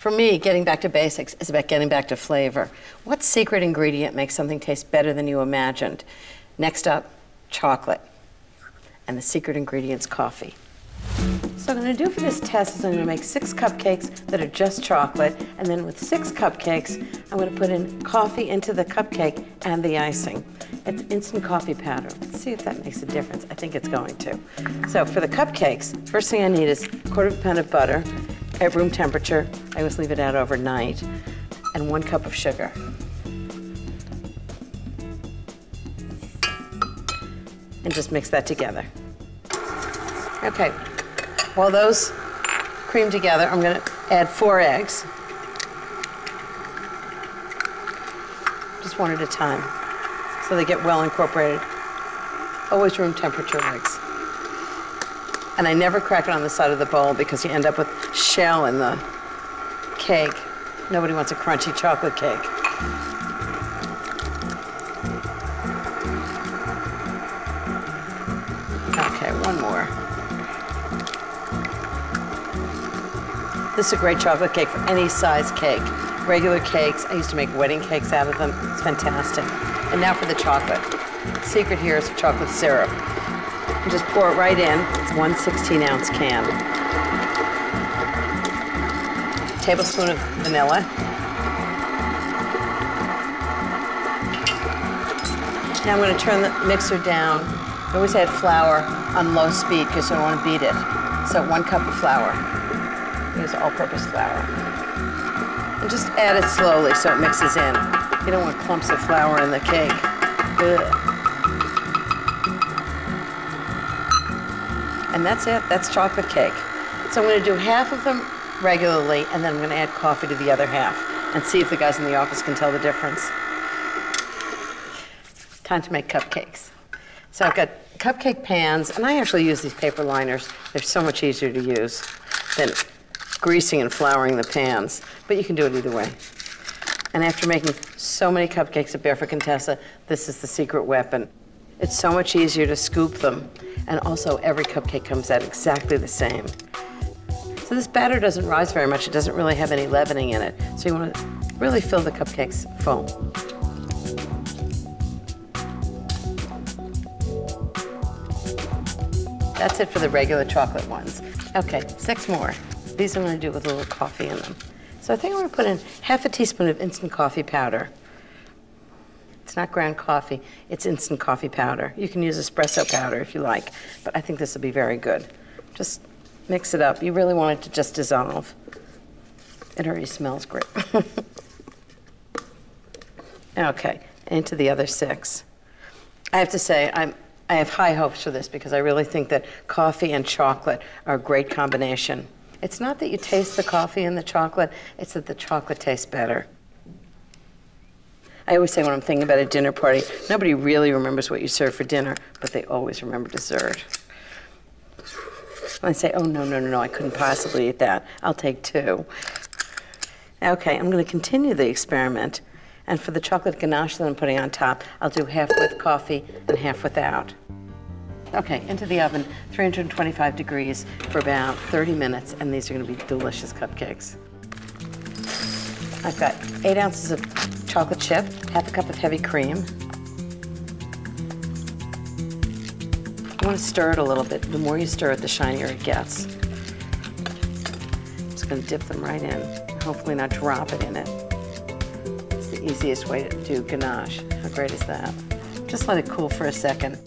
For me, getting back to basics is about getting back to flavor. What secret ingredient makes something taste better than you imagined? Next up, chocolate. And the secret ingredient's coffee. So what I'm going to do for this test is I'm going to make 6 cupcakes that are just chocolate, and then with 6 cupcakes, I'm going to put in coffee into the cupcake and the icing. It's instant coffee powder. Let's see if that makes a difference. I think it's going to. So for the cupcakes, first thing I need is 1/4 pound of butter at room temperature. I always leave it out overnight. And 1 cup of sugar. And just mix that together. Okay, while those cream together, I'm gonna add 4 eggs. Just 1 at a time, so they get well incorporated. Always room temperature eggs. And I never crack it on the side of the bowl because you end up with shell in the cake. Nobody wants a crunchy chocolate cake. Okay, 1 more. This is a great chocolate cake for any size cake. Regular cakes, I used to make wedding cakes out of them. It's fantastic. And now for the chocolate. The secret here is chocolate syrup. You just pour it right in. It's 1 16-ounce can. Tablespoon of vanilla. Now I'm going to turn the mixer down. I always add flour on low speed because I don't want to beat it. So 1 cup of flour. Use all-purpose flour. And just add it slowly so it mixes in. You don't want clumps of flour in the cake. Ugh. And that's it. That's chocolate cake. So I'm going to do half of them regularly, and then I'm going to add coffee to the other half and see if the guys in the office can tell the difference. Time to make cupcakes. So I've got cupcake pans, and I actually use these paper liners. They're so much easier to use than greasing and flouring the pans, but you can do it either way. And after making so many cupcakes at Barefoot Contessa, this is the secret weapon. It's so much easier to scoop them, and also every cupcake comes out exactly the same. So this batter doesn't rise very much. It doesn't really have any leavening in it, so you want to really fill the cupcakes full. That's it for the regular chocolate ones. Okay, 6 more. These I'm going to do with a little coffee in them. So I think I'm going to put in half a teaspoon of instant coffee powder. It's not ground coffee, it's instant coffee powder. You can use espresso powder if you like, but I think this will be very good. Just mix it up. You really want it to just dissolve. It already smells great. Okay, into the other 6. I have to say, I have high hopes for this because I really think that coffee and chocolate are a great combination. It's not that you taste the coffee and the chocolate, it's that the chocolate tastes better. I always say when I'm thinking about a dinner party, nobody really remembers what you serve for dinner, but they always remember dessert. And I say, oh, no, I couldn't possibly eat that. I'll take 2. Okay, I'm going to continue the experiment. And for the chocolate ganache that I'm putting on top, I'll do half with coffee and half without. Okay, into the oven, 325 degrees for about 30 minutes, and these are going to be delicious cupcakes. I've got 8 ounces of chocolate chip, half a cup of heavy cream. You want to stir it a little bit. The more you stir it, the shinier it gets. I'm just going to dip them right in, and hopefully not drop it in it. It's the easiest way to do ganache. How great is that? Just let it cool for a second.